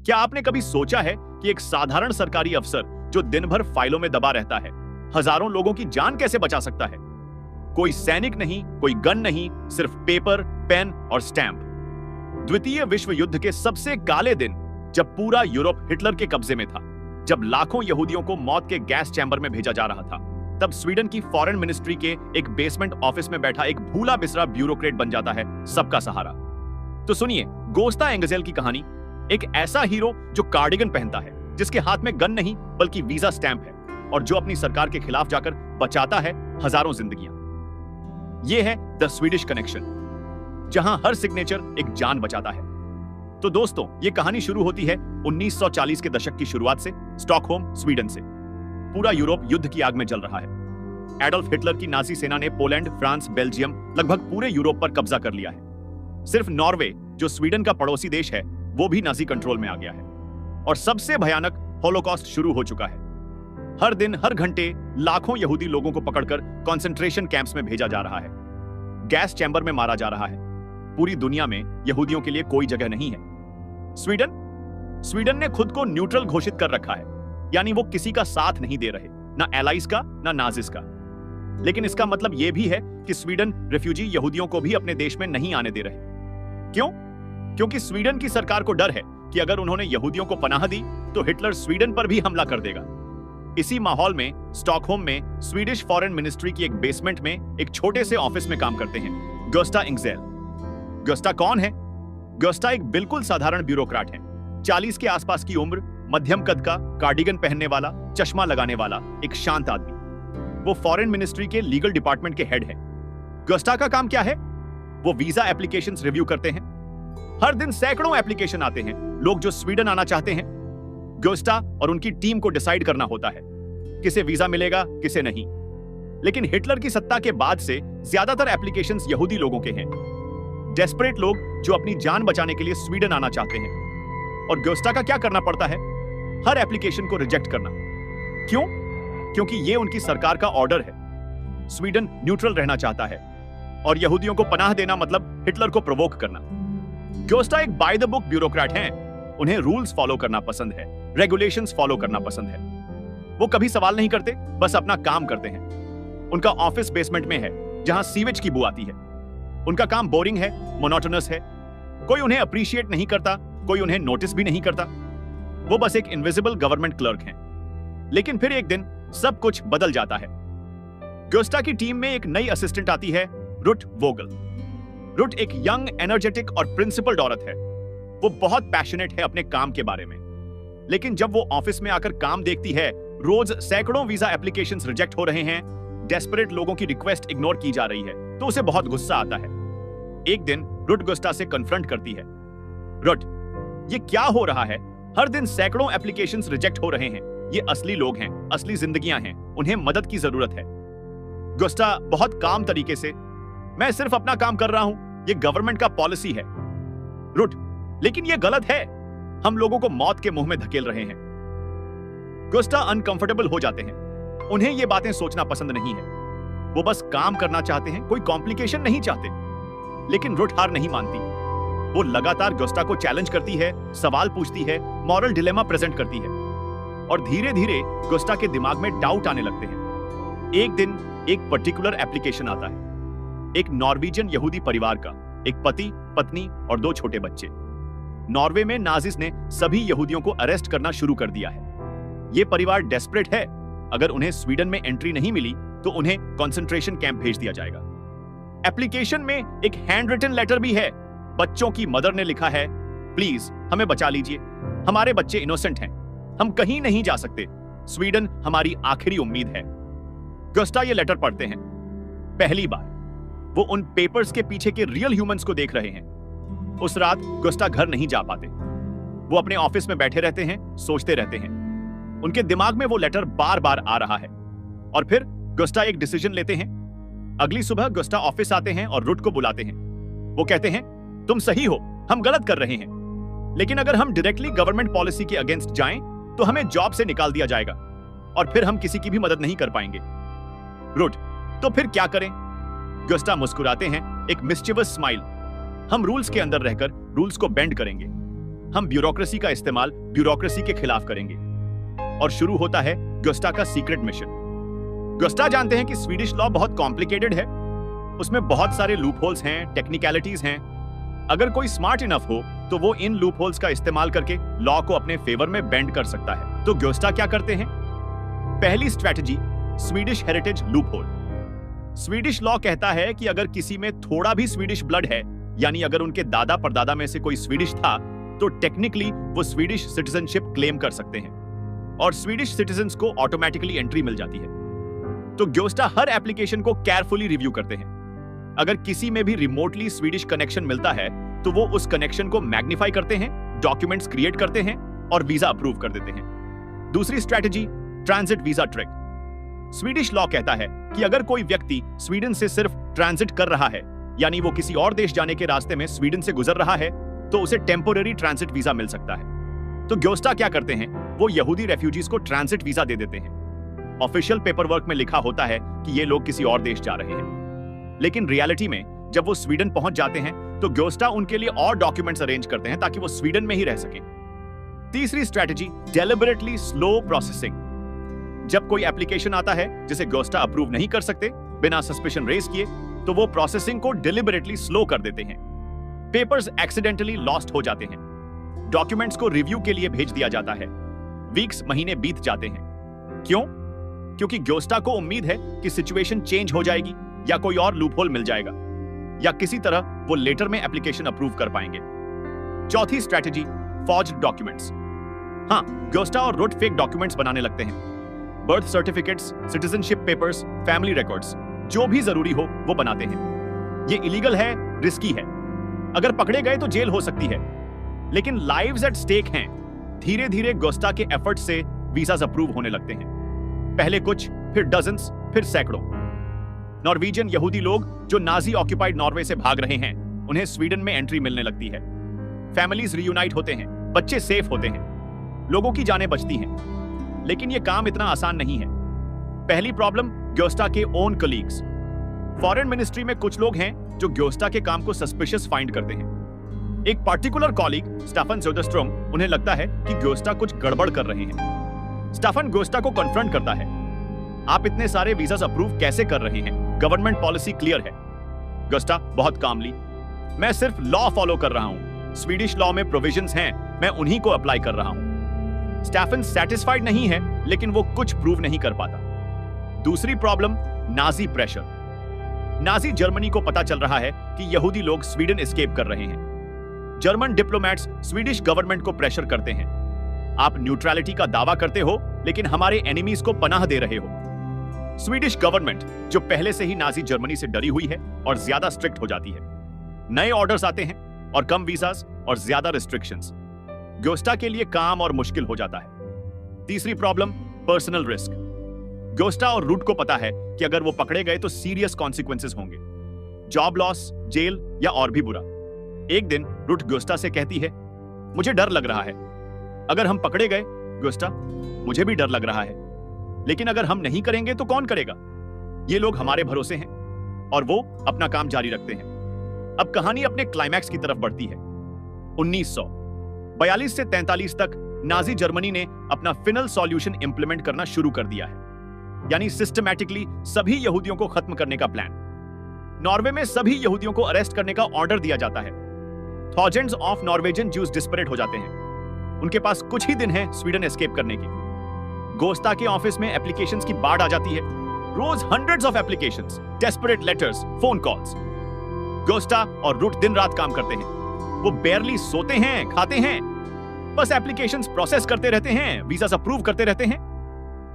क्या आपने कभी सोचा है कि एक साधारण सरकारी अफसर जो दिन भर फाइलों में दबा रहता है, हजारों लोगों की जान कैसे बचा सकता है? कोई सैनिक नहीं, कोई गन नहीं, सिर्फ पेपर, पेन और स्टैंप। द्वितीय विश्व युद्ध के सबसे काले दिन, जब पूरा यूरोप हिटलर के कब्जे में था, जब लाखों यहूदियों को मौत के गैस चैम्बर में भेजा जा रहा था, तब स्वीडन की फॉरेन मिनिस्ट्री के एक बेसमेंट ऑफिस में बैठा एक भूला बिसरा ब्यूरोक्रेट बन जाता है सबका सहारा। तो सुनिए गोस्ता एंगजेल की कहानी, एक ऐसा हीरो जो कार्डिगन पहनता है, जिसके हाथ में गन नहीं बल्कि वीजा स्टैंप है, और जो अपनी सरकार के खिलाफ जाकर बचाता है हजारों जिंदगियां। यह है द स्वीडिश कनेक्शन, जहां हर सिग्नेचर एक जान बचाता है। तो दोस्तों, यह कहानी शुरू होती है 1940 के दशक की शुरुआत से, स्टॉकहोम, स्वीडन से। पूरा यूरोप युद्ध की आग में जल रहा है। एडोल्फ हिटलर की नाजी सेना ने पोलैंड, फ्रांस, बेल्जियम, लगभग पूरे यूरोप पर कब्जा कर लिया है। सिर्फ नॉर्वे, जो स्वीडन का पड़ोसी देश है, वो भी नाजी कंट्रोल में आ गया है। और सबसे भयानक होलोकॉस्ट शुरू हो चुका है। हर दिन, हर घंटे लाखों यहूदी लोगों को पकड़कर कॉन्सेंट्रेशन कैंप्स में भेजा जा रहा है, गैस चैम्बर में मारा जा रहा है। पूरी दुनिया में यहूदियों के लिए कोई जगह नहीं है। स्वीडन ने खुद को न्यूट्रल घोषित कर रखा है, यानी वो किसी का साथ नहीं दे रहे, ना एलाइज का, ना नाजिस का। लेकिन इसका मतलब यह भी है कि स्वीडन रिफ्यूजी यहूदियों को भी अपने देश में नहीं आने दे रहे। क्यों? क्योंकि स्वीडन की सरकार को डर है कि अगर उन्होंने यहूदियों को पनाह दी तो हिटलर स्वीडन पर भी हमला कर देगा। इसी माहौल में स्टॉकहोम में स्वीडिश फॉरेन मिनिस्ट्री की एक बेसमेंट में एक छोटे से ऑफिस में काम करते हैं गोस्ता एंगजेल। गोस्ता कौन है? गोस्ता एक बिल्कुल साधारण ब्यूरोक्रेट है। 40 के आसपास की उम्र, मध्यम कद का, कार्डिगन पहनने वाला, चश्मा लगाने वाला एक शांत आदमी। वो फॉरेन मिनिस्ट्री के लीगल डिपार्टमेंट के हेड है। गोस्ता का काम क्या है? वो वीजा एप्लीकेशंस रिव्यू करते हैं। हर दिन सैकड़ों एप्लीकेशन आते हैं, लोग जो स्वीडन आना चाहते हैं। गोस्ता और उनकी टीम को डिसाइड करना होता है किसे वीजा मिलेगा, किसे नहीं। लेकिन हिटलर की सत्ता के बाद से ज्यादातर एप्लीकेशंस यहूदी लोगों के हैं, डेस्परेट लोग जो अपनी जान बचाने के लिए स्वीडन आना चाहते हैं। और गोस्ता का क्या करना पड़ता है? हर एप्लीकेशन को रिजेक्ट करना। क्यों? क्योंकि यह उनकी सरकार का ऑर्डर है। स्वीडन न्यूट्रल रहना चाहता है, और यहूदियों को पनाह देना मतलब हिटलर को प्रोवोक करना। गोस्ता एक बाय द बुक ब्यूरोक्रेट हैं। उन्हें रूल्स फॉलो करना पसंद है, रेगुलेशंस फॉलो करना पसंद है। वो कभी सवाल नहीं करते, बस अपना काम करते हैं। उनका ऑफिस बेसमेंट में है, जहां सीवेज की बू आती है। उनका काम बोरिंग है, मोनोटोनस है। कोई उन्हें अप्रिशिएट नहीं करता, कोई उन्हें नोटिस भी नहीं करता। वो बस एक इनविजिबल गवर्नमेंट क्लर्क हैं। लेकिन फिर एक दिन सब कुछ बदल जाता है। गोस्ता की टीम में एक नई असिस्टेंट आती है, रुट वोगल। रुट एक यंग, एनर्जेटिक और प्रिंसिपल्ड औरत है। वो बहुत पैशनेट है अपने काम के बारे में। लेकिन जब वो ऑफिस में आकर काम देखती है, रोज सैकड़ों वीजा एप्लीकेशंस रिजेक्ट हो रहे हैं, डेस्परेट लोगों की रिक्वेस्ट इग्नोर की जा रही है, तो उसे बहुत गुस्सा आता है। एक दिन रुट गोस्ता से कन्फ्रंट करती है। रुट, ये क्या हो रहा है? हर दिन सैकड़ों एप्लीकेशंस रिजेक्ट हो रहे हैं। ये असली लोग हैं, असली जिंदगियां हैं, उन्हें मदद की जरूरत है। गोस्ता बहुत काम तरीके से, मैं सिर्फ अपना काम कर रहा हूं, ये गवर्नमेंट का पॉलिसी है। रुट, लेकिन ये गलत है, हम लोगों को मौत के मुंह में धकेल रहे हैं। गोस्ता अनकंफर्टेबल हो जाते हैं। उन्हें ये बातें सोचना पसंद नहीं है। वो बस काम करना चाहते हैं, कोई कॉम्प्लिकेशन नहीं चाहते। लेकिन रुट हार नहीं मानती। वो लगातार गोस्ता को चैलेंज करती है, सवाल पूछती है, मॉरल डिलेमा प्रेजेंट करती है। और धीरे धीरे गोस्ता के दिमाग में डाउट आने लगते हैं। एक दिन एक पर्टिकुलर एप्लीकेशन आता है, एक नॉर्वेजियन यहूदी परिवार का, एक पति, पत्नी और 2 छोटे बच्चे। नॉर्वे में नाजिस ने सभी यहूदियों को अरेस्ट करना शुरू कर दिया है। यह परिवार डेस्परेट है। अगर उन्हें स्वीडन में एंट्री नहीं मिली तो उन्हें कंसंट्रेशन कैंप भेज दिया जाएगा। एप्लीकेशन में एक हैंड रिटन लेटर भी है। बच्चों की मदर ने लिखा है, प्लीज हमें बचा लीजिए, हमारे बच्चे इनोसेंट हैं, हम कहीं नहीं जा सकते, स्वीडन हमारी आखिरी उम्मीद है। गोस्ता ये लेटर पढ़ते हैं। पहली बार वो उन पेपर्स के पीछे के रियल ह्यूमंस को देख रहे हैं। उस रात गोस्ता घर नहीं जा पाते। वो अपने ऑफिस में बैठे रहते हैं, सोचते रहते हैं। उनके दिमाग में वो लेटर बार बार आ रहा है। और फिर गोस्ता एक डिसीजन लेते हैं। अगली सुबह गोस्ता ऑफिस आते हैं और रुट को बुलाते हैं। वो कहते हैं, तुम सही हो, हम गलत कर रहे हैं, लेकिन अगर हम डायरेक्टली गवर्नमेंट पॉलिसी के अगेंस्ट जाएं तो हमें जॉब से निकाल दिया जाएगा और फिर हम किसी की भी मदद नहीं कर पाएंगे। रुट, तो फिर क्या करें? गोस्ता मुस्कुराते हैं, एक मिस्चिवस स्माइल। हम रूल्स के अंदर रहकर रूल्स को बेंड करेंगे। हम ब्यूरोक्रेसी का इस्तेमाल ब्यूरोक्रेसी के खिलाफ करेंगे। और शुरू होता है ग्योस्टा का सीक्रेट मिशन। ग्योस्टा जानते हैं कि स्वीडिश लॉ बहुत कॉम्प्लिकेटेड है, उसमें बहुत सारे लूपहोल्स हैं, टेक्निकलिटीज हैं। अगर कोई स्मार्ट इनफ हो तो वो इन लूपहोल्स का इस्तेमाल करके लॉ को अपने फेवर में बेंड कर सकता है। तो ग्योस्टा क्या करते हैं? पहली strategy, Swedish heritage loophole. Swedish law कहता है कि अगर किसी में थोड़ा भी स्वीडिश ब्लड है, यानी अगर उनके दादा परदादा में से कोई स्वीडिश था, तो टेक्निकली वो स्वीडिश सिटीजनशिप क्लेम कर सकते हैं और स्वीडिश सिटीजन्स को ऑटोमेटिकली एंट्री मिल जाती है। तो ग्योस्टा हर एप्लीकेशन को केयरफुली रिव्यू करते हैं। अगर किसी में भी रिमोटली स्वीडिश कनेक्शन मिलता है तो वो उस कनेक्शन को मैग्नीफाई करते हैं, डॉक्यूमेंट्स क्रिएट करते हैं और वीजा अप्रूव कर देते हैं। दूसरी strategy, transit visa trick. Swedish law कहता है कि अगर कोई व्यक्ति स्वीडन से सिर्फ ट्रांजिट कर रहा है, यानी वो किसी और देश जाने के रास्ते में स्वीडन से गुजर रहा है, तो उसे टेम्पोररी ट्रांजिट वीजा मिल सकता है। तो ग्योस्टा क्या करते हैं? वो यहूदी रेफ्यूजीज को ट्रांजिट वीजा दे देते हैं। ऑफिशियल पेपर वर्क में लिखा होता है कि ये लोग किसी और देश जा रहे हैं, लेकिन रियलिटी में जब वो स्वीडन पहुंच जाते हैं तो ग्योस्टा उनके लिए और डॉक्यूमेंट्स अरेंज करते हैं ताकि वो स्वीडन में ही रह सकें। तीसरी स्ट्रैटेजी, डेलिबरेटली स्लो प्रोसेसिंग। जब कोई एप्लीकेशन आता है जिसे ग्योस्टा अप्रूव नहीं कर सकते बिना सस्पिशन रेज किए, तो वो प्रोसेसिंग को डिलिबरेटली स्लो कर देते हैं। पेपर्स एक्सीडेंटली लॉस्ट हो जाते हैं, डॉक्यूमेंट्स को रिव्यू के लिए भेज दिया जाता है, वीक्स महीने बीत जाते हैं। क्यों? क्योंकि ग्योस्टा को उम्मीद है कि सिचुएशन चेंज हो जाएगी या कोई और लूपहोल मिल जाएगा या किसी तरह वो लेटर में एप्लीकेशन अप्रूव कर पाएंगे। चौथी स्ट्रैटेजी, फॉर्ज्ड डॉक्यूमेंट्स। हाँ, ग्योस्टा और रुट फेक डॉक्यूमेंट्स बनाने लगते हैं। Birth certificates, citizenship papers, family records, जो भी जरूरी हो वो बनाते हैं। ये इलीगल है, रिस्की है, अगर पकड़े गए तो जेल हो सकती है, लेकिन लाइव्स एट स्टेक हैं। धीरे धीरे ग्योस्टा के एफर्ट से वीजास अप्रूव होने लगते हैं, पहले कुछ, फिर डजन्स, फिर सैकड़ों। नॉर्वेजियन यहूदी लोग जो नाजी ऑक्यूपाइड नॉर्वे से भाग रहे हैं, उन्हें स्वीडन में एंट्री मिलने लगती है। फैमिलीज रियूनाइट होते हैं, बच्चे सेफ होते हैं, लोगों की जानें बचती हैं। लेकिन यह काम इतना आसान नहीं है। पहली प्रॉब्लम, ग्योस्टा के ओन कलीग्स। फॉरेन मिनिस्ट्री में कुछ लोग हैं जो ग्योस्टा के काम को सस्पिशियस फाइंड करते हैं। एक पार्टिकुलर कॉलीग, स्टेफन सोडरस्ट्रॉम, उन्हें लगता है कि ग्योस्टा कुछ गड़बड़ कर रहे हैं। स्टेफन ग्योस्टा को कन्फ्रंट करता है, आप इतने सारे वीजास अप्रूव कैसे कर रहे हैं? गवर्नमेंट पॉलिसी क्लियर है। ग्योस्टा बहुत कामली, मैं सिर्फ लॉ फॉलो कर रहा हूं, स्वीडिश लॉ में प्रोविजंस हैं, मैं उन्हीं को अप्लाई कर रहा हूं। स्टेफन सेटिस्फाइड नहीं है, लेकिन वो कुछ प्रूव नहीं कर पाता। दूसरी problem, Nazi pressure. Nazi Germany को पता चल रहा है कि यहूदी लोग स्वीडन एस्केप कर रहे हैं। जर्मन डिप्लोमेट्स स्वीडिश गवर्नमेंट को प्रेशर करते हैं, आप न्यूट्रलिटी का दावा करते हो लेकिन हमारे एनिमीज को पनाह दे रहे हो। स्वीडिश गवर्नमेंट, जो पहले से ही नाजी जर्मनी से डरी हुई है और ज्यादा स्ट्रिक्ट हो जाती है। नए ऑर्डर्स आते हैं और कम वीजास और ज्यादा रिस्ट्रिक्शंस। ग्योस्टा के लिए काम और मुश्किल हो जाता है। तीसरी प्रॉब्लम, पर्सनल रिस्क। ग्योस्टा और रूट को पता है कि अगर वो पकड़े गए तो सीरियस कॉन्सिक्वेंसेस होंगे, जॉब लॉस, जेल या और भी बुरा। एक दिन रूट ग्योस्टा से कहती है, मुझे डर लग रहा है, अगर हम पकड़े गए, ग्योस्टा, मुझे भी डर लग रहा है, लेकिन अगर हम नहीं करेंगे तो कौन करेगा? ये लोग हमारे भरोसे हैं। और वो अपना काम जारी रखते हैं। अब कहानी अपने क्लाइमैक्स की तरफ बढ़ती है। 1942 से 43 तक नाजी जर्मनी ने अपना फिनल सॉल्यूशन इंप्लीमेंट करना शुरू कर दिया है, यानी सिस्टमैटिकली सभी यहूदियों को खत्म करने का प्लान। नॉर्वे में सभी यहूदियों को अरेस्ट करने का ऑर्डर दिया जाता है। Thousands of Norwegian Jews desperate हो जाते हैं, उनके पास कुछ ही दिन है स्वीडन एस्केप करने की। ग्योस्टा के ऑफिस में एप्लीकेशंस की बाढ़ आ जाती है, रोज hundreds of applications, desperate letters, phone calls. ग्योस्टा और रूट दिन रात काम करते हैं, वो बेयरली सोते हैं, खाते हैं, बस एप्लीकेशंस प्रोसेस करते रहते हैं, वीजास अप्रूव करते रहते हैं।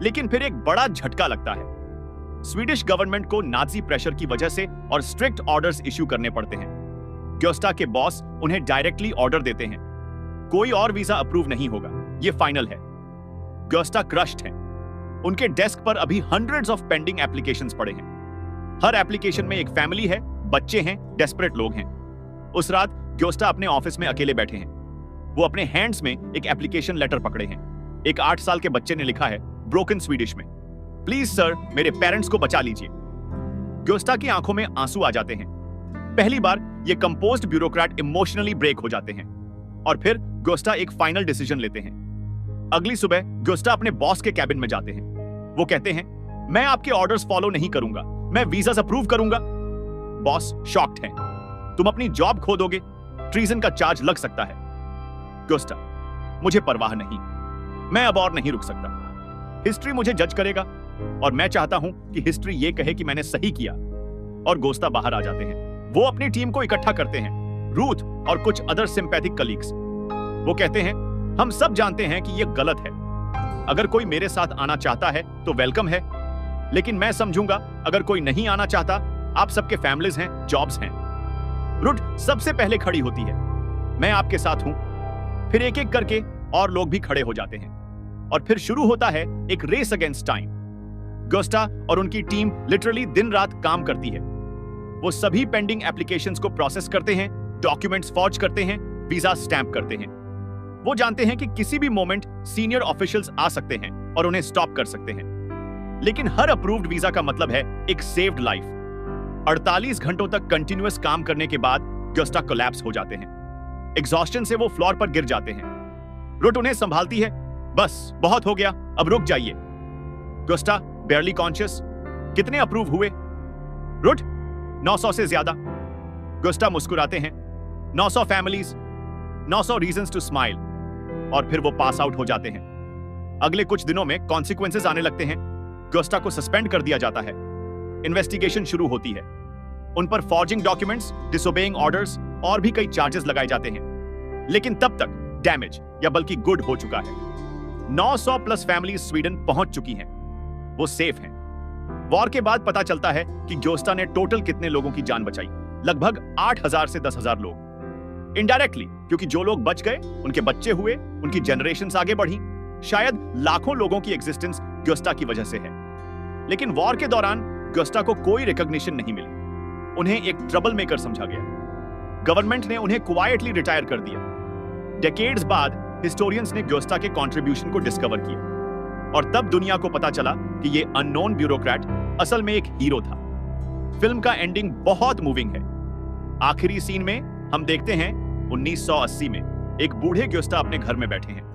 लेकिन फिर एक बड़ा झटका लगता है। स्वीडिश गवर्नमेंट को नाजी प्रेशर की वजह से और स्ट्रिक्ट ऑर्डर्स इश्यू करने पड़ते हैं। ग्योस्टा के बॉस उन्हें डायरेक्टली ऑर्डर देते हैं, कोई और वीजा अप्रूव नहीं होगा, ये फाइनल है। ग्योस्टा क्रश्ड हैं, उनके डेस्क पर अभी हंड्रेड्स ऑफ पेंडिंग एप्लीकेशंस पड़े हैं। हर एप्लीकेशन में एक फैमिली है, बच्चे हैं, डेस्परेट लोग हैं। उस रात ग्योस्टा अपने ऑफिस में अकेले बैठे हैं। वो अपने हैंड्स में एक एप्लीकेशन लेटर पकड़े हैं। एक 8 साल के बच्चे ने लिखा है, ब्रोकन स्वीडिश में, प्लीज सर, मेरे पेरेंट्स को बचा लीजिए। ग्योस्टा की आंखों में आंसू आ जाते हैं। पहली बार ये कंपोज्ड ब्यूरोक्रेट इमोशनली ब्रेक हो जाते हैं और फिर गुस्टा एक फाइनल डिसीजन लेते हैं। अगली सुबह गुस्टा अपने बॉस के कैबिन में जाते हैं। वो कहते हैं, मैं आपके ऑर्डर्स फॉलो नहीं करूंगा, मैं वीजा अप्रूव करूंगा। बॉस शॉक्ड है, तुम अपनी जॉब खो दोगे, ट्रीजन का चार्ज लग सकता है। गुस्टा, मुझे परवाह नहीं, मैं अब और नहीं रुक सकता। हिस्ट्री मुझे जज करेगा और मैं चाहता हूं कि हिस्ट्री ये कहे कि मैंने सही किया। और गुस्टा बाहर आ जाते हैं। वो अपनी टीम को इकट्ठा करते हैं, रूथ और कुछ अदर सिंपैथिक कलीग्स। वो कहते हैं, हम सब जानते हैं कि यह गलत है। अगर कोई मेरे साथ आना चाहता है तो वेलकम है, लेकिन मैं समझूंगा अगर कोई नहीं आना चाहता, आप सबके फैमिलीज हैं, जॉब्स हैं। रूथ सबसे पहले खड़ी होती है, मैं आपके साथ हूं। फिर एक एक करके और लोग भी खड़े हो जाते हैं और फिर शुरू होता है एक रेस अगेंस्ट टाइम। गुस्टा और उनकी टीम लिटरली दिन रात काम करती है। वो सभी पेंडिंग एप्लीकेशंस को प्रोसेस करते हैं, डॉक्यूमेंट्स फॉर्ज करते हैं, वीजा स्टैंप करते हैं। वो जानते हैं कि किसी भी मोमेंट सीनियर ऑफिशियल्स आ सकते हैं और उन्हें स्टॉप कर सकते हैं। लेकिन हर अप्रूव्ड वीजा का मतलब है एक सेव्ड लाइफ। 48 घंटों तक कंटिन्यूअस काम करने के बाद गुस्टा कोलैप्स हो जाते हैं। एग्जॉस्शन से वो फ्लोर पर गिर जाते हैं। रूथ उन्हें संभालती है, बस बहुत हो गया, अब रुक जाइए। गुस्टा बेयरली कॉन्शियस, कितने अप्रूव हुए? रूथ, 900 से ज्यादा। गुस्टा मुस्कुराते हैं, 900 फैमिलीज, 900 रीजंस टू स्माइल। और फिर वो पास आउट हो जाते हैं। अगले कुछ दिनों में कॉन्सिक्वेंसेस आने लगते हैं। गुस्टा को सस्पेंड कर दिया जाता है। इन्वेस्टिगेशन शुरू होती है। उन पर फॉर्जिंग डॉक्यूमेंट्स, डिसोबेइंग ऑर्डर्स और भी कई चार्जेस लगाए जाते हैं। लेकिन तब तक डैमेज या बल्कि गुड हो चुका है। 900 प्लस फैमिलीज स्वीडन पहुंच चुकी हैं। वो सेफ हैं। वॉर के बाद पता चलता है कि गुस्टा ने टोटल कितने लोगों की जान बचाई, लगभग 8000 से 10000 लोग। इनडायरेक्टली, क्योंकि जो लोग बच गए उनके बच्चे हुए, उनकी जनरेशंस आगे बढ़ी। शायद लाखों लोगों की एग्जिस्टेंस गुस्टा की वजह से है। लेकिन वॉर के दौरान गुस्टा को कोई रिकॉग्निशन नहीं मिली। उन्हें एक ट्रबल मेकर समझा गया। गवर्नमेंट ने उन्हें क्वाइटली रिटायर कर दिया। डेकेड्स बाद हिस्टोरियंस ने गुस्टा के कंट्रीब्यूशन को डिस्कवर किया और तब दुनिया को पता चला कि ये अननोन ब्यूरोक्रेट असल में एक हीरो था। फिल्म का एंडिंग बहुत मूविंग है। आखिरी सीन में हम देखते हैं 1980 में एक बूढ़े गुस्टा अपने घर में बैठे हैं।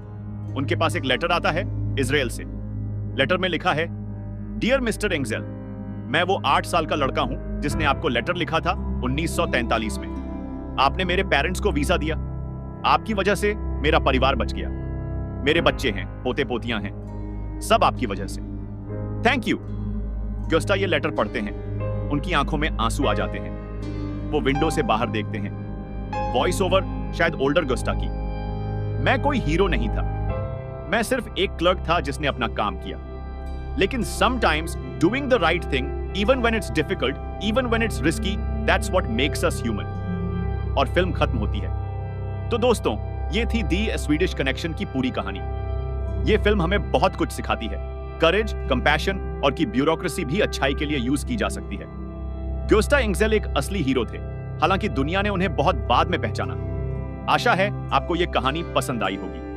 उनके पास एक लेटर आता है इजराइल से। लेटर में लिखा है, डियर मिस्टर एंगजेल, मैं वो 8 साल का लड़का हूं जिसने आपको लेटर लिखा था 1943 में। आपने मेरे पेरेंट्स को वीजा दिया। आपकी वजह से मेरा परिवार बच गया। मेरे बच्चे हैं, पोते पोतियां हैं, सब आपकी वजह से। Thank you. गुस्टा ये लेटर पढ़ते हैं। उनकी आंखों में आंसू आ जाते हैं। वो विंडो से बाहर देखते हैं। वॉइस ओवर शायद ओल्डर गुस्टा की। मैं कोई हीरो नहीं था, मैं सिर्फ एक क्लर्क था जिसने अपना काम किया। लेकिन sometimes doing the right thing, even when it's difficult, even when it's risky, that's what makes us human. और फिल्म खत्म होती है। तो दोस्तों, ये थी दी स्वीडिश कनेक्शन की पूरी कहानी। ये फिल्म हमें बहुत कुछ सिखाती है। करेज, कंपैशन और की ब्यूरोक्रेसी भी अच्छाई के लिए यूज की जा सकती है। गुस्टा एंगजेल एक असली हीरो थे, हालांकि दुनिया ने उन्हें बहुत बाद में पहचाना। आशा है आपको ये कहानी पसंद आई होगी।